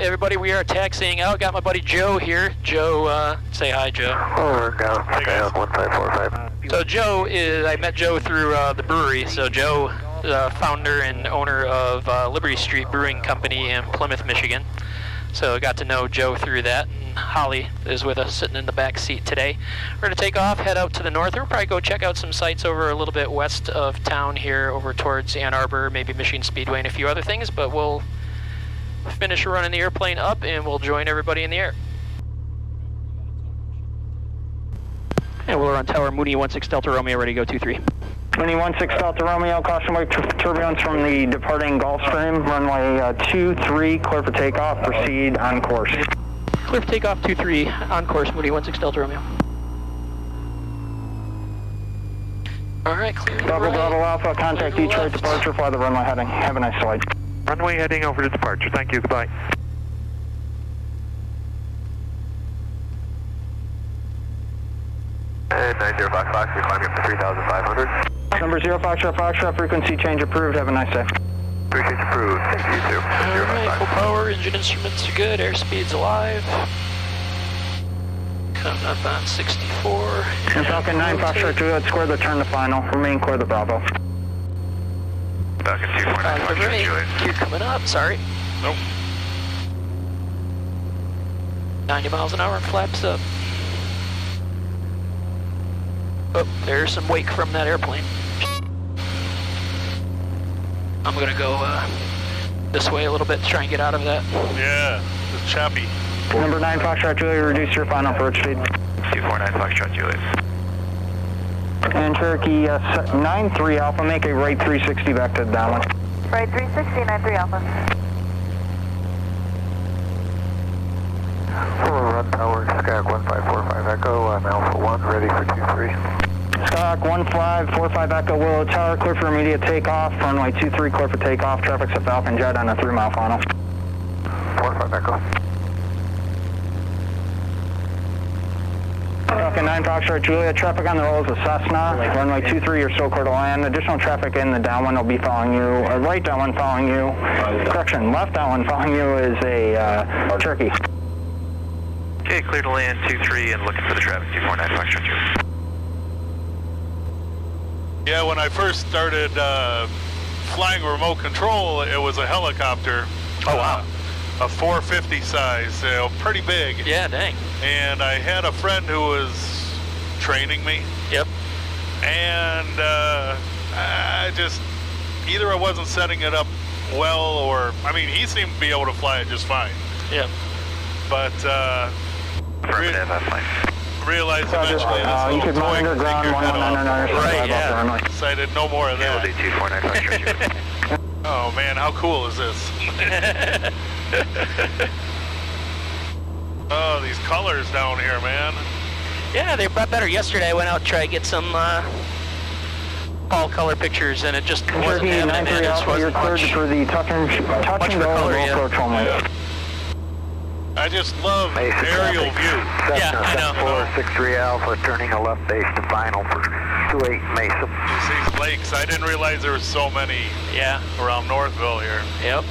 everybody, we are taxiing out. Got my buddy Joe here. Joe, say hi, Joe. Over, go. Okay, 1545. So Joe is, I met Joe through the brewery. So Joe, founder and owner of Liberty Street Brewing Company in Plymouth, Michigan. So I got to know Joe through that. And Holly is with us sitting in the back seat today. We're going to take off, head out to the north. We'll probably go check out some sites over a little bit west of town here, over towards Ann Arbor, maybe Michigan Speedway and a few other things, but we'll finish running the airplane up and we'll join everybody in the air. And we'll run tower Mooney 16 Delta Romeo, ready to go 23. Mooney 16 Delta Romeo, caution wake turbulence from the departing Gulfstream, runway 23, clear for takeoff, proceed on course. Clear for takeoff 23, on course, Mooney 16 Delta Romeo. Alright, clear to Bravo, right. Bravo Alpha, contact Detroit departure, fly the runway heading. Have a nice flight. Runway heading over to departure. Thank you. Goodbye. And 90 Fox, you're climbing up to 3,500. Number 0 Foxtrot, frequency change approved. Have a nice day. Appreciate you approved. Thank you, you too. Alright, full power, engine instruments are good, airspeed's alive. Coming up on 64. And Falcon 9 Foxtrot, Juliet, square the turn to final. Remain clear the Bravo. Falcon 249 Foxtrot, Juliet. You're coming up, sorry. Nope. 90 miles an hour, flaps up. Oh, there's some wake from that airplane. I'm gonna go this way a little bit to try and get out of that. Yeah, it's choppy. Number 9 Foxtrot, Juliet, reduce your final approach speed. 249 Foxtrot, Juliet. And Cherokee 93 Alpha, make a right 360 back to the downwind. Right 360, 93 Alpha. Full run tower, Skyhawk 1545 Echo, I'm Alpha 1, ready for 23. Skyhawk 1545 Echo, Willow Tower, clear for immediate takeoff. Runway 23, clear for takeoff. Traffic's a Falcon Jet on a 3-mile final. 45 Echo. Falcon 9 Foxtrot, Juliet, traffic on the roll is a Cessna. Runway 23, you're still clear to land. Additional traffic in the downwind will be following you. Right downwind following you. Correction, left downwind following you is a Cherokee. Okay, clear to land 23 and looking for the traffic 249 Foxtrot, Juliet. Yeah, when I first started flying remote control, it was a helicopter. Oh, wow. A 450 size, pretty big. Yeah, dang. And I had a friend who was training me. Yep. And I just, either I wasn't setting it up well or, I mean, he seemed to be able to fly it just fine. Yep. But Affirmative, that's fine. realized eventually you could move underground 1199 Right, yeah. So I did no more of Yeah, we'll that. do 249 Foxtrot, Juliet. Oh man, how cool is this? Oh, these colors down here, man. Yeah, they brought better. Yesterday I went out to try to get some fall color pictures and it just wasn't Cherokee happening, 93 man. It just Alpha, you're wasn't cleared much. for the touch and go color, roll yeah. approach only. Yeah. I just love aerial view. Yeah, I know. 463 Alpha, turning a left base to final for 28 Mesa. These lakes, I didn't realize there were so many Yeah. around Northville here. Yep.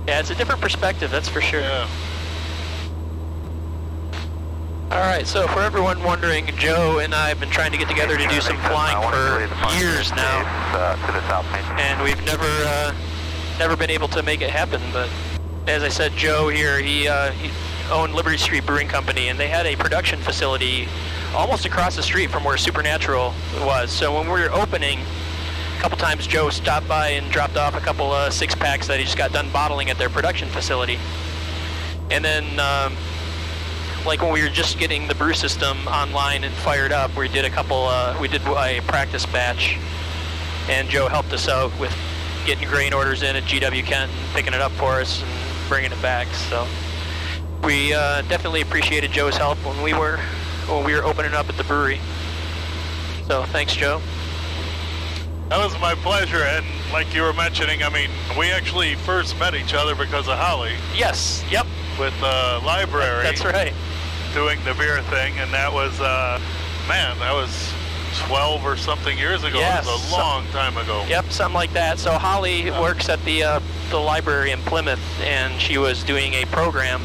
Yeah, it's a different perspective, that's for sure. Yeah. Alright, so for everyone wondering, Joe and I have been trying to get together to do some flying for years now. To the south main. And we've never been able to make it happen, but as I said, Joe here, he owned Liberty Street Brewing Company, and they had a production facility almost across the street from where Supernatural was. So when we were opening, a couple times Joe stopped by and dropped off a couple six-packs that he just got done bottling at their production facility. And then, like when we were just getting the brew system online and fired up, we did a practice batch, and Joe helped us out with getting grain orders in at GW Kent and picking it up for us and bringing it back. So we definitely appreciated Joe's help when we were opening up at the brewery. So thanks, Joe. That was my pleasure, and like you were mentioning, I mean, we actually first met each other because of Holly. Yes, yep. With the library. That's right. Doing the beer thing, and that was, man, that was 12 or something years ago. Yes, It was a long time ago. Yep, something like that. So Holly works at the the library in Plymouth, and she was doing a program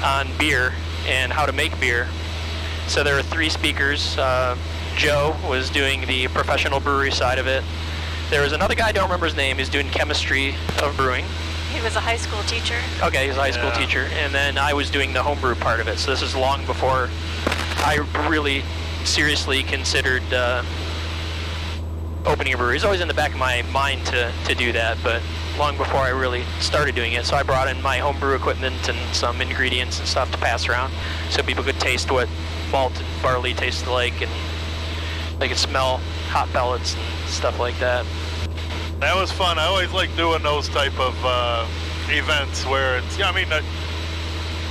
on beer and how to make beer. So there were 3 speakers. Joe was doing the professional brewery side of it. There was another guy, I don't remember his name, he's doing chemistry of brewing. He was a high school teacher. Okay, he's a high school teacher. And then I was doing the homebrew part of it. So this is long before I really seriously considered opening a brewery. It's always in the back of my mind to do that, but long before I really started doing it. So I brought in my homebrew equipment and some ingredients and stuff to pass around so people could taste what malt and barley tasted like, and they could smell hot pellets and stuff like that. That was fun. I always like doing those type of events where it's, I mean,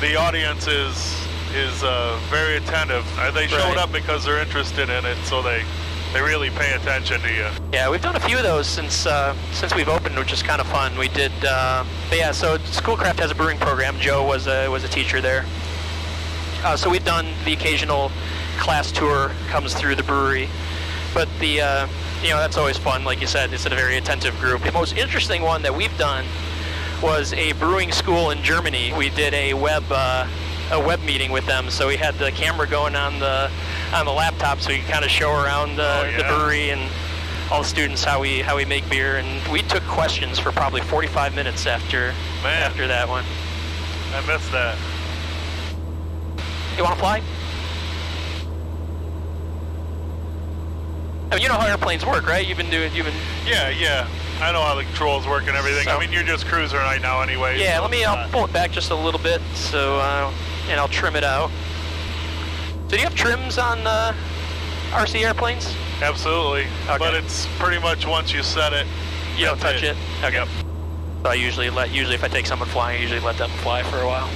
the audience is very attentive. They showed up because they're interested in it, so they really pay attention to you. Yeah, we've done a few of those since we've opened, which is kind of fun. We did, but yeah. So Schoolcraft has a brewing program. Joe was a teacher there. So we've done the occasional class tour comes through the brewery, but the that's always fun. Like you said, it's a very attentive group. The most interesting one that we've done was a brewing school in Germany. We did a web meeting with them. So we had the camera going on the laptop, so we could kind of show around the brewery and all the students how we make beer. And we took questions for probably 45 minutes after that one. I missed that. You want to fly? I mean, you know how airplanes work, right? Yeah. I know how the controls work and everything. So, I mean, you're just cruising right now anyway. Yeah, so I'll pull it back just a little bit, so and I'll trim it out. So do you have trims on RC airplanes? Absolutely. Okay. But it's pretty much once you set it, You don't touch it? Okay. Yep. So I usually if I take someone flying, I usually let them fly for a while.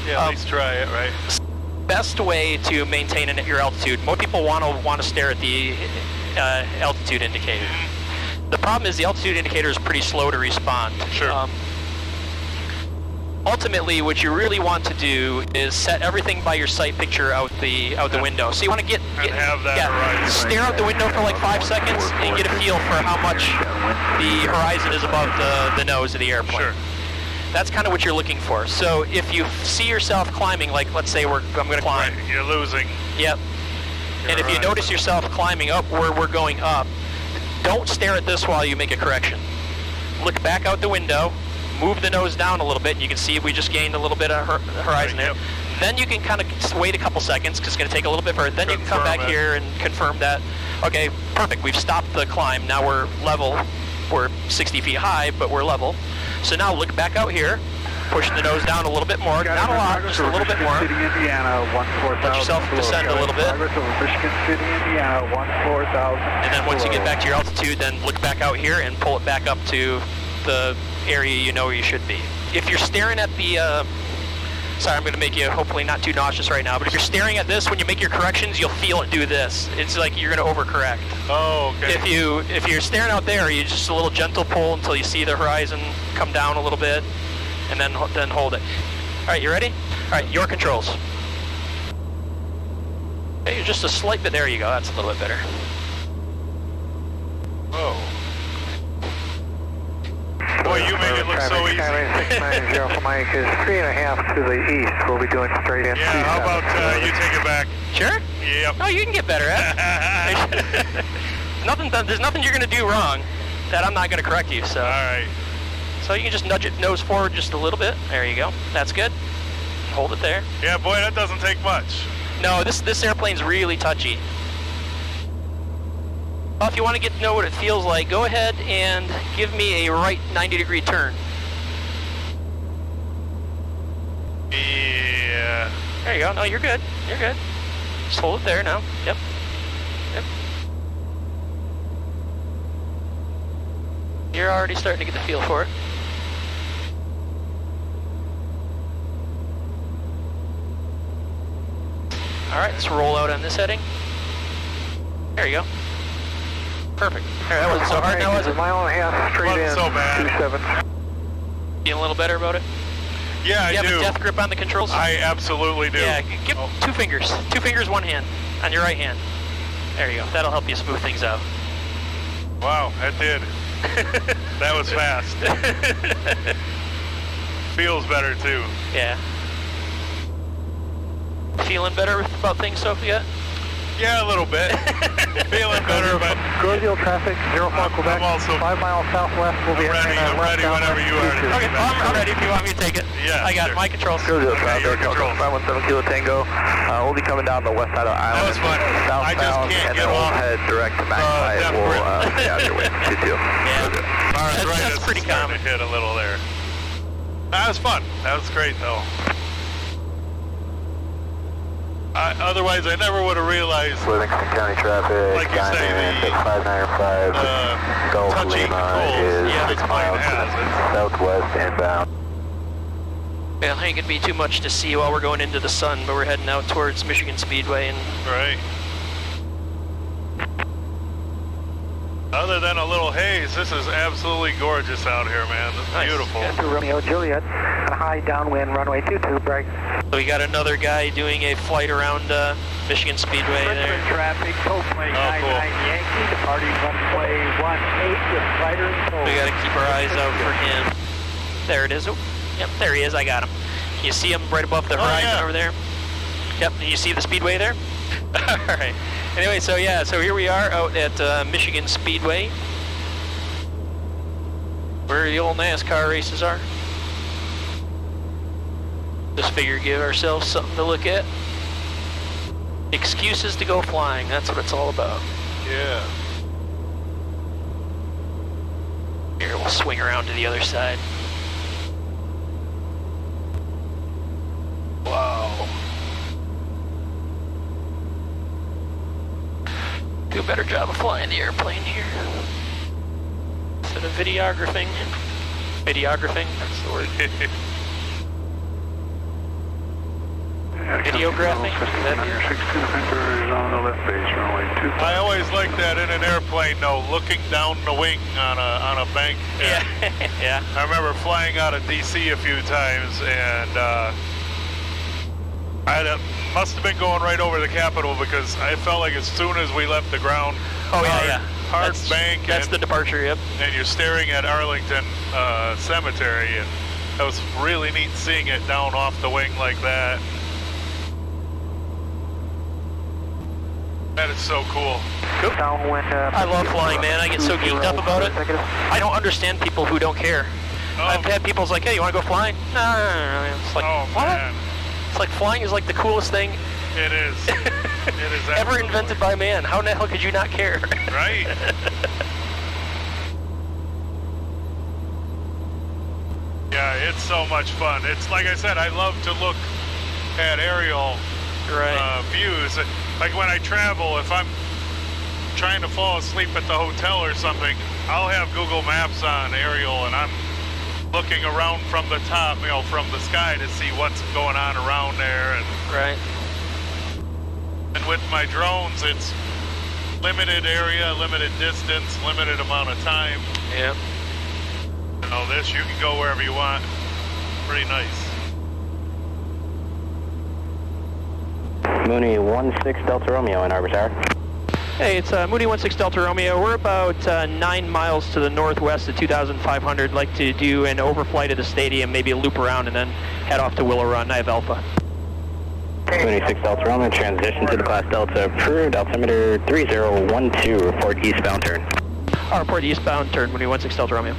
Yeah, at least try it, right? Best way to maintain your altitude. Most people want to stare at the altitude indicator. The problem is the altitude indicator is pretty slow to respond. Sure. Ultimately, what you really want to do is set everything by your sight picture out the window. So you want to get have that horizon. Stare out the window for like 5 seconds and get a feel for how much the horizon is above the nose of the airplane. Sure. That's kind of what you're looking for. So if you see yourself climbing, like let's say I'm going to climb. Right, you're losing. Yep. And if you notice yourself climbing up where we're going up, don't stare at this while you make a correction. Look back out the window, move the nose down a little bit, and you can see we just gained a little bit of horizon there. Yep. Then you can kind of wait a couple seconds because it's going to take a little bit further. Then you can come back here and confirm that, okay, perfect, we've stopped the climb. Now we're level. We're 60 feet high, but we're level. So now look back out here, push the nose down a little bit more, not a lot, just a little bit more. City, Indiana, 14,000. Let yourself descend a little bit. Progress over Michigan City, Indiana, 14,000. And then once you get back to your altitude, then look back out here and pull it back up to the area you know where you should be. If you're staring at the, sorry, I'm going to make you hopefully not too nauseous right now, but if you're staring at this, when you make your corrections, you'll feel it do this. It's like you're going to overcorrect. Oh, okay. If you're staring out there, you just a little gentle pull until you see the horizon come down a little bit, and then hold it. All right, you ready? All right, your controls. Okay, just a slight bit. There you go. That's a little bit better. Whoa. Boy, you make it look so easy. 690 for Mike is 3.5 to the east. We'll be doing straight in. Yeah, how about you take it back? Sure? Yep. Oh, you can get better at it. There's nothing you're going to do wrong that I'm not going to correct you. So. All right. So you can just nudge it nose forward just a little bit. There you go. That's good. Hold it there. Yeah, boy, that doesn't take much. No, this airplane's really touchy. Well, if you want to get to know what it feels like, go ahead and give me a right 90-degree turn. Yeah. There you go. No, you're good. You're good. Just hold it there now. Yep. Yep. You're already starting to get the feel for it. All right, let's roll out on this heading. There you go. Perfect. There, that wasn't so hard now, was it? Mile and a half straight Wasn't in. so bad. 27. Feeling a little better about it? Yeah, I You have do. a death grip on the controls? I absolutely do. Yeah, give 2 fingers. 2 fingers, 1 hand on your right hand. There you go. That'll help you smooth things out. Wow, that did. That was fast. Feels better too. Yeah. Feeling better about things, Sophia? Yeah, a little bit. Feeling better, but Gorgio traffic, 04 Quebec, I'm also 5 miles southwest. We'll be I'm ready whenever you are. Okay, I'm ready if you want me to take it. Yeah, I got sure. my controls. Gorgio Okay, your traffic, controls. 517 Kilo Tango. We'll be coming down the west side of the island. That was fun. I just Southbound, can't and get then we'll off head direct to Max High. Depth We'll Grip. get out your way. 2-2. Yeah. Arthritis That's pretty is starting common. to hit a little there. That was fun. That was great though. Otherwise, I never would have realized, Livingston County traffic, like you say, the 595 Gulf touchy Lima controls is 6 miles southwest inbound. Well, ain't gonna be too much to see while we're going into the sun, but we're heading out towards Michigan Speedway, and Right. Other than a little haze, this is absolutely gorgeous out here, man. This is Nice. beautiful. Yeah. Romeo Juliet, on high downwind runway 22, break. so we got another guy doing a flight around Michigan Speedway there. Traffic, Coldplay Oh, cool. Yankee, departing runway 18 with fighter and We gotta keep our eyes out for him. There it is. Oh, yep, there he is. I got him. You see him right above the horizon yeah. over there? Yep, you see the Speedway there? All right. Anyway, so yeah, so here we are out at Michigan Speedway, where the old NASCAR races are. Just figure give ourselves something to look at. Excuses to go flying, that's what it's all about. Yeah. Here, we'll swing around to the other side. Wow. Do a better job of flying the airplane here. Instead of videographing. Videographing, that's the word. Videographing? I always like that in an airplane, though, looking down the wing on a bank. Yeah. Yeah. I remember flying out of DC a few times, and I must have been going right over the Capitol because I felt like as soon as we left the ground, Oh yeah, hard that's, bank, That's and, the departure, yep. and you're staring at Arlington Cemetery, and that was really neat seeing it down off the wing like that. That is so cool. Downwind. I love flying, man. I get so geeked up about it. I don't understand people who don't care. I've had people's like, hey, you want to go flying? No. It's like, Oh what? man, It's like flying is like the coolest thing it is. It is ever absolutely- invented by man. How in the hell could you not care? Right. Yeah, it's so much fun. It's like I said, I love to look at aerial views. Like when I travel, if I'm trying to fall asleep at the hotel or something, I'll have Google Maps on aerial, and I'm looking around from the top, from the sky to see what's going on around there. And with my drones, it's limited area, limited distance, limited amount of time. Yep. This, you can go wherever you want. Pretty nice. Mooney 16 Delta Romeo in Arbor Tower. Hey, it's Mooney 16 Delta Romeo. We're about 9 miles to the northwest of 2500. Like to do an overflight of the stadium, maybe a loop around, and then head off to Willow Run. I have Alpha. Mooney 6 Delta Romeo, transition to the class Delta approved. Altimeter 3012, report eastbound turn. I'll report eastbound turn, Mooney 16 Delta Romeo.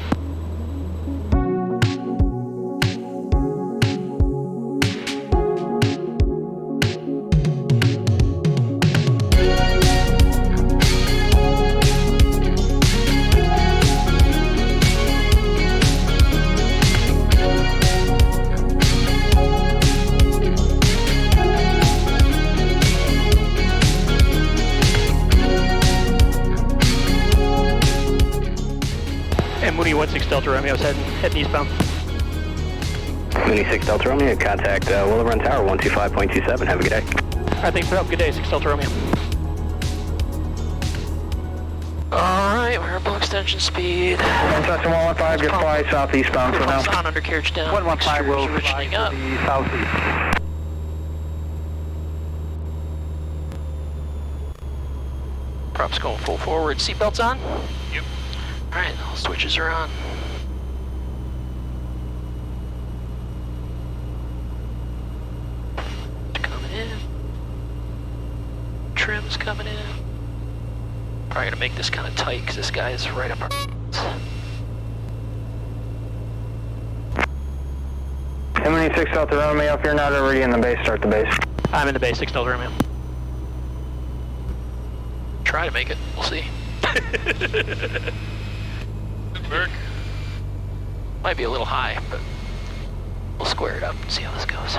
Mooney 16 Delta Romeo is heading eastbound. Mooney 6 Delta Romeo, contact Willow Run Tower 125.27. Have a good day. All right, thanks for help. Good day, 6 Delta Romeo. All right, variable extension speed. 115, 115, just fly southeastbound for now. On undercarriage down. 115 will fly Originally to up. the southeast. Props going full forward. Seatbelts on. Yep. Alright, all switches are on. Coming in. Trim's coming in. Probably gonna make this kind of tight because this guy is right up our Mooney 6 Delta Romeo, if you're not already in the base, start the base. I'm in the base, 6 Delta Romeo. Try to make it, we'll see. Burke. Might be a little high, but we'll square it up and see how this goes.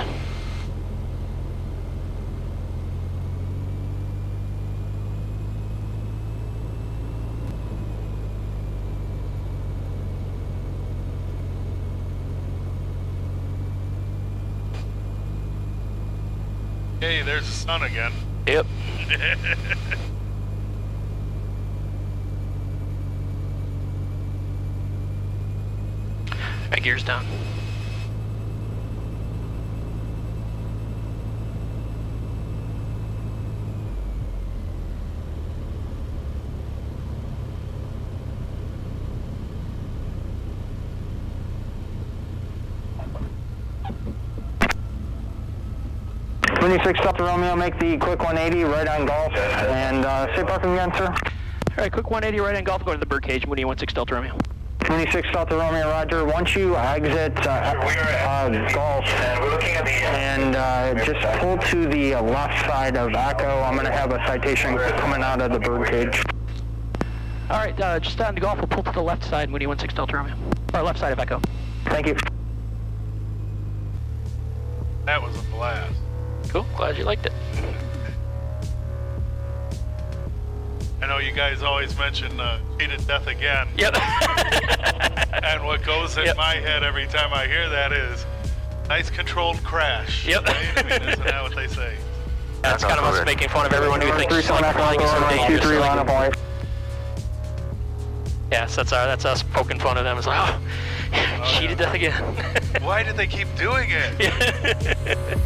Hey, there's the sun again. Yep. My gear's down. Mooney 6 Delta Romeo, make the quick 180 right on Golf, and say parking again, sir. Alright, quick 180 right on Golf, go to the birdcage, Mooney 16 Delta Romeo. Mooney 6 Delta Romeo, roger. Once you exit Golf and just pull to the left side of Echo, I'm going to have a citation coming out of the birdcage. Alright, just on the Golf, we'll pull to the left side, Mooney 16 Delta Romeo. Or left side of Echo. Thank you. That was a blast. Cool, glad you liked it. I know you guys always mention cheated death again. Yep. And what goes in my head every time I hear that is, nice controlled crash. Yep. Right? I mean, isn't that what they say? That's kind of us making fun of everyone who thinks like flying is so dangerous. Yes, that's us poking fun of them. It's like, oh cheated death again. Why did they keep doing it?